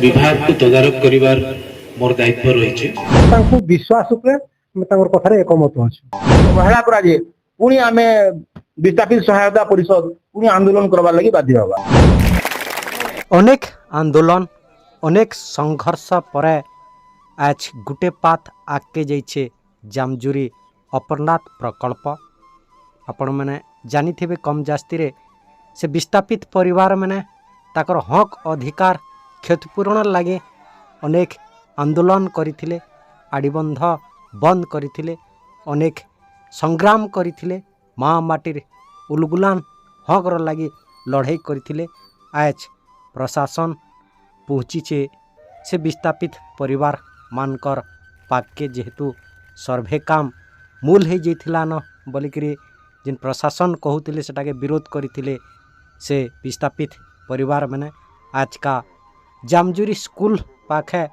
विभाग को तदारक करिवार मोर दायित्व रही विश्वास कथार एकमत अवहेला कराजे पुणी आमे विस्थापित सहायता परिषद पुणी आंदोलन करबार लगी बाध्य होगा। अनेक आंदोलन अनेक संघर्ष पर आज गुटे पात आगे जाइए जामजुरी अमरनाथ प्रकल्प आपण मैंने जानी थे कम जास्ती रे से विस्थापित परिवार मैंने ताकर हक अधिकार क्षतिपूरण लगे अनेक आंदोलन करथिले आड़ीबंध बंद करथिले अनेक संग्राम करथिले माँ माटीर उलगुलान हकर लगी लड़ाई करथिले। आज प्रशासन पहुँचीचे से विस्थापित परिवार मानकर पाके जेहेतु सर्भे काम मूल हो जाइथिला न बोलिकी जिन प्रशासन कहूतिले सेटाके विरोध करथिले से विस्थापित परिवार मैंने आज का जामजुरी स्कूल पाखे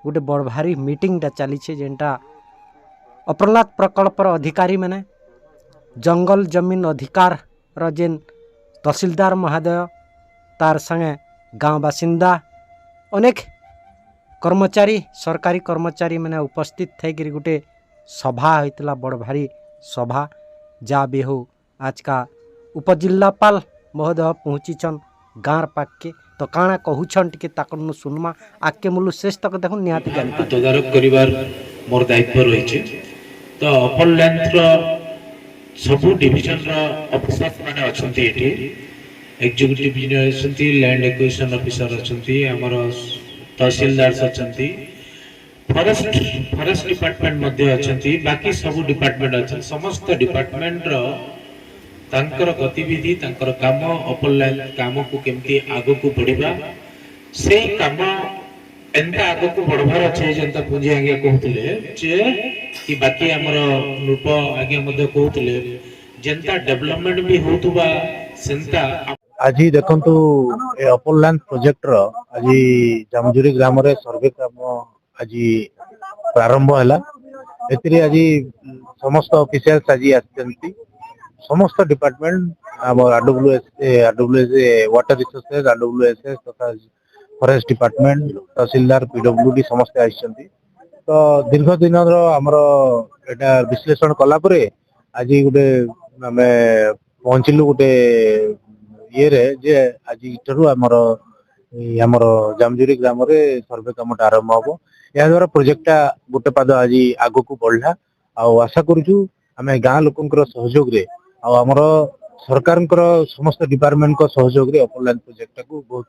गोटे बड़ भारी मीटिंगटा चली जेनटा अमरनाथ प्रकल्पर अधिकारी मैंने जंगल जमीन अधिकार जेन तहसीलदार महोदय तार संगे गाँव बासिंदा अनेक कर्मचारी सरकारी कर्मचारी मैंने उपस्थित थे कि गोटे सभा होता बड़ भारी सभा जा भी हो आज का उपजिल्लापाल महोदय पहुँचीछन गाँव पाक के तो काଣା कहूछन टिके ताकनु सुनमा आके मुलु शेष तक देखो निहाती जानि तदारक करिवार मोर दायित्व रही तो अपर लेंथ रो सबु डिविजन रो ऑफिसर्स माने अछंती एठी एग्जीक्यूटिव इंजीनियर अछंती लैंड एक्विजिशन ऑफिसर अछंती हमर तहसीलदार अछंती फॉरेस्ट डिपार्टमेंट मध्ये अछंती बाकी सबु डिपार्टमेंट अछन समस्त डिपार्टमेंट रो तांकर गतिविधि तांकर काम अपर लाइन काम को केमती आगो को बढ़िबा से काम एंता आगो को बढ़वार अछि जेंता पुंजी आगे कहउतले जे कि बाकी हमर रूप आगे मध्ये कहउतले जेंता डेवलपमेंट भी होतुबा सेंता आज देखंतु ए अपर लाइन प्रोजेक्ट रो आज जामजुरी ग्राम रे सर्वे काम आज प्रारंभ हला एतिरे आज समस्त ऑफिसर्स आज आछंती समस्त department RWS water resources RWS तथा फॉरेस्ट डिपार्टमेंट तहसीलदार पीडब्ल्यूडी समस्त आइछंती तो दीर्घ दिन आमर एटा विश्लेषण कला परे आज गोटे आमे पहुंचलु गोटे ये रे जे आज इठरु आमर जामजुरी ग्राम रे सर्वे कामटा आरंभ हबो या द्वारा प्रोजेक्टटा गोटे पाद आज आगो को बढ़ला आ आशा करूछु आमे गाँ लोकंकर सहयोग रे आमर सरकार समस्त डिपार्टमेंट को सहयोग रे अपर लाइन प्रोजेक्ट को बहुत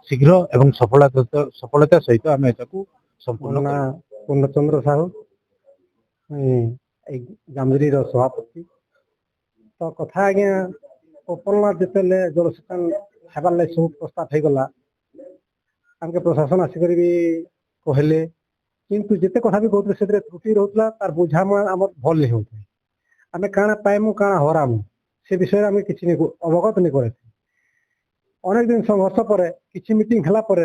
शीघ्र एवं सफलता सहित आम संपूर्ण पूर्णचंद्र साहू जामजुरी सभापति तो कथा आज्ञा अमरनाथ जिते जलसेचन हेबार लगे सब प्रस्ताव हो गला आमके प्रशासन आसिक कहले किंतु जिते कथा भी कहते से त्रुटि रोला तार बुझामा आम भल नहीं होते आमे काना पाइमु काना हरामु से विषय आमे किछि अवगत नहीं करे अनेक दिन संघर्ष पर किछि मीटिंग हला पर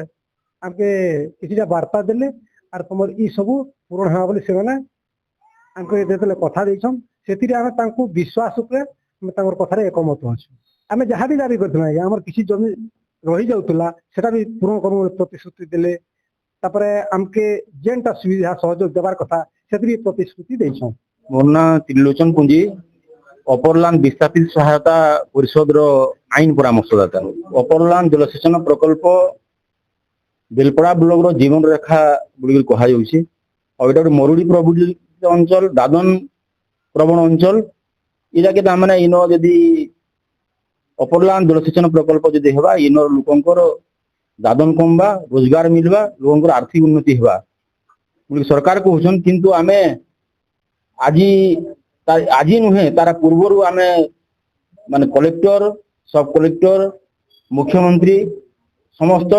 आमके किछिटा वार्ता देले आर तुमर ई सब पूर्ण हा बोली से माने आमके देतले कथा देछन सेतिरे आमे तांको विश्वास उपरे तांकर कथारे एकमत अछि आमे जहा भी दाबी करथना हमर किछि जमी रही जाउतला सेटा भी पूर्ण करमु प्रतिश्रुति देले तापरे आमके जेनटा सुविधा सहयोग देबार कथा सेतिरे प्रतिश्रुति देछन मोरना त्रिलोचन पुंजी अपरलान विस्थापित सहायता परिषद रो आईन परामर्शदाता अपरलान जलसेचन प्रकल्प बेलपड़ा ब्लॉक रो जीवन रेखा बुड़ी कहा जाउछि और एटा मरुड़ी प्रबुलित अंचल दादन प्रवण अंचल ई जाके तामाने इनो यदि अपरलान जलसेचन प्रकल्प यदि हेबा इनो लोकंकर दादन कमबा रोजगार मिलबा लोकंकर आर्थिक उन्नति हेबा बुड़ी सरकार कहउछन किंतु आमे आज नुहे तार पूर्वर आमे माने कलेक्टर सब कलेक्टर मुख्यमंत्री समस्त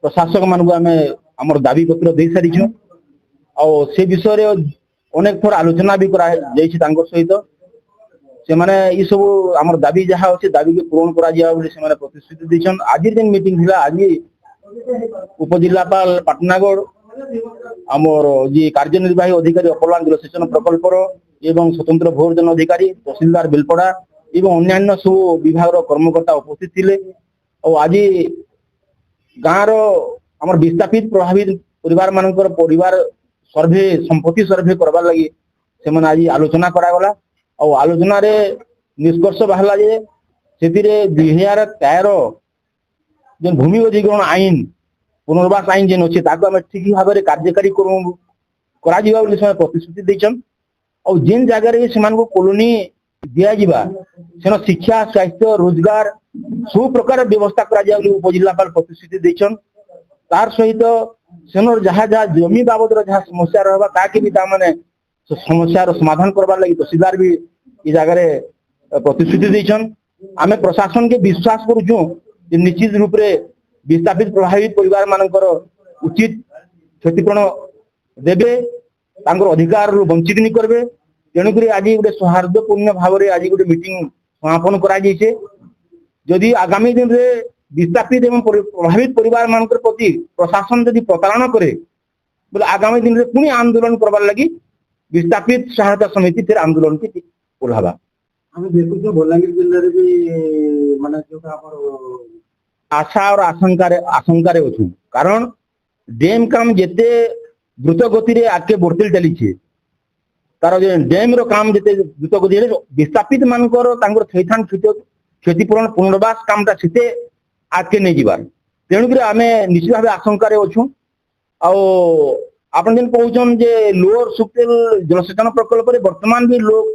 प्रशासक मान आमे हमर दाबी पत्र दे सारी और से विषय अनेक थोर आलोचना भी करा जाइछि तांकर सहित से माने ई सब हमर दाबी जहा अछि दाबी के पूर्ण करा जिया बोली से माने प्रतिश्रुति दैछन आज दिन मीटिंग हिला आज उपजिल्लापाल पाटनागढ़ आमर जी कार्यनिर्वाही अधिकारी अपरलान जलसेचन प्रकल्पर एवं स्वतंत्र भोजन अधिकारी तहसीलदार बेलपड़ा एवं अन्य सब विभाग कर्मकर्ता उपस्थित थिले और आज गाँव আমার বিস্থাপিত প্রভাবিত পরিবার মানকর পরিবার সর্ভে সম্পত্তি সর্ভে করবার লাগি সেমানে আজ আলোচনা করাগলা ଆଉ ଆଲୋଚନାରେ ନିଷ୍କର୍ଷ ବାହାରିଲା ଯେ ସେଥିରେ 2013 ଯେନ୍ ଭୂମି ଅଧିଗ୍ରହଣ ଆଇନ ପୁନର୍ବାସ ଆଇନ ଯେନ୍ ଅଛି ତାକୁ ଆମେ ଠିକ ଭାବରେ କାର୍ଯ୍ୟକାରୀ କରାଯିବା ବୋଲି ସେମାନେ ପ୍ରତିଶ୍ରୁତି ଦେଇଛନ୍ ଆଉ ଯେନ୍ ଜାଗାରେ ସେମାନଙ୍କୁ କଲୋନି ଦିଆଯିବା ସେନ ଶିକ୍ଷା ସ୍ୱାସ୍ଥ୍ୟ ରୋଜଗାର ସବୁ ପ୍ରକାର ବ୍ୟବସ୍ଥା କରାଯିବା ବୋଲି ଉପଜିଲ୍ଲାପାଳ ପ୍ରତିଶ୍ରୁତି ଦେଇଛନ୍ ତାର ସହିତ ସେନର ଯାହା ଯାହା ଜମି ବାବଦର ଯାହା ସମସ୍ୟା ରହିବା ତାକେ ବି ତାମାନେ ସମସ୍ୟାର ସମାଧାନ କରବାର ଲାଗି ତହସିଲଦାର ବି ଏ ଜାଗାରେ ପ୍ରତିଶ୍ରୁତି ଦେଇଛନ୍ ଆମେ ପ୍ରଶାସନକେ ବିଶ୍ୱାସ କରୁଛୁ ଯେ ନିଶ୍ଚିତ ରୂପରେ ବିସ୍ଥାପିତ ପ୍ରଭାବିତ ପରିବାର ମାନଙ୍କର ଉଚିତ କ୍ଷତିପୂରଣ ଦେବେ ତାଙ୍କର ଅଧିକାରରୁ ବଞ୍ଚିତ ନି କରିବେ ତେଣୁକରି ଆଜି ଗୋଟେ ସୌହାର୍ଦ୍ଦ୍ୟପୂର୍ଣ୍ଣ ଭାବରେ ଆଜି ଗୋଟେ ମିଟିଂ ସମାପନ କରାଯାଇଛି ଯଦି ଆଗାମୀ ଦିନରେ ବିସ୍ଥାପିତ ଏବଂ ପ୍ରଭାବିତ ପରିବାର ମାନଙ୍କର ପ୍ରତି ପ୍ରଶାସନ ଯଦି ପ୍ରତାରଣା କରେ ବୋଲେ ଆଗାମୀ ଦିନରେ ପୁଣି ଆନ୍ଦୋଳନ କରବାର ଲାଗି ବିସ୍ଥାପିତ ସହାୟତା ସମିତି ଫେର ଆନ୍ଦୋଳନ କି ଓହ୍ଲାବା ଆମେ ଦେଖୁଛୁ ବଲାଙ୍ଗୀର ଜିଲ୍ଲାରେ ବି ମାନେ ଯୋଉଟା ଆମର ଆଶା और ଆଶଙ୍କାରେ ଅଛୁ କାରଣ ଡ୍ୟାମ କାମ ଯେତେ ଦ୍ରୁତ ଗତିରେ ଆଗକେ ବଢିତେ ଚାଲିଛି ତାର ଯେ ଡ୍ୟାମ ର କାମ ଯେତେ ଦ୍ରୁତ ଗତିରେ ବିସ୍ଥାପିତ ମାନଙ୍କର ତାଙ୍କର ଥଇଥାନ କ୍ଷତିପୂରଣ ପୁନର୍ବାସ କାମଟା ସେତେ ଆଗକେ ନେଇଯିବାର ତେଣୁକରି ଆମେ ନିଶ୍ଚିତ ଭାବେ ଆଶଙ୍କାରେ ଅଛୁ ଆଉ ଆପଣ ଯେନ୍ କହୁଛନ୍ ଯେ ଲୋଅର ସୁକ୍ତେଲ ଜଳସେଚନ ପ୍ରକଳ୍ପରେ ବର୍ତ୍ତମାନ ବି ଲୋକ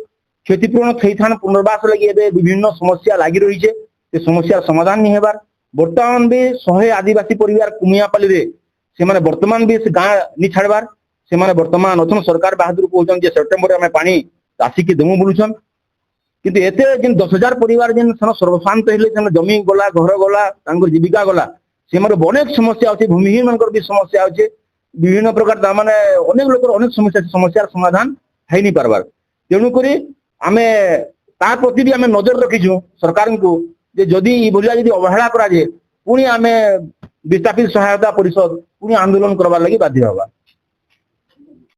କ୍ଷତିପୂରଣ ଥଇଥାନ ପୁନର୍ବାସ ଲାଗି ଏବେ ବିଭିନ୍ନ ସମସ୍ୟା ଲାଗି ରହିছে ସେ ସମସ୍ୟାର ସମାଧାନ ନି ହେବାର ବର୍ତ୍ତମାନ ବି 100 ଆଦିବାସୀ ପରିବାର କୁମିଆପାଲିରେ ସେମାନେ ବର୍ତ୍ତମାନ ବି ସେ ଗାଁ ନି ଛାଡବାର ସେମାନେ ବର୍ତ୍ତମାନ ଅଛନ୍ ସରକାର ବାହାଦୁର କହୁଛନ୍ ଯେ ସେପ୍ଟେମ୍ବରରେ ଆମେ ପାଣି ଚାଷୀକି ଦେମୁ ବୋଲୁଛନ୍ କିନ୍ତୁ ଏତେ ଯେନ୍ 10,000 ପରିବାର ଯେନ୍ ସର୍ବଶାନ୍ତ ହେଲେ ସେମାନେ ଜମି ଗଲା ଘର ଗଲା ତାଙ୍କର ଜୀବିକା ଗଲା ସେମାନେ ଅନେକ ସମସ୍ୟା ଅଛି ଭୂମିହୀନ ମାନଙ୍କର ବି ସମସ୍ୟା ଅଛି ବିଭିନ୍ନ ପ୍ରକାର ମାନେ ଅନେକ ଲୋକର ଅନେକ ସମସ୍ୟାର ସମାଧାନ ହେଇନି ପାରବାର ତେଣୁକରି ଆମେ ତା ପ୍ରତି ବି ଆମେ ନଜର ରଖିଛୁ ସରକାରଙ୍କୁ ଯେ ଯଦି ଏଭଳିଆ ଯଦି ଅବହେଳା କରାଯାଏ ପୁଣି ଆମେ ବିସ୍ଥାପିତ ସହାୟତା ପରିଷଦ ପୁଣି ଆନ୍ଦୋଳନ କରବାର ଲାଗି ବାଧ୍ୟ ହବା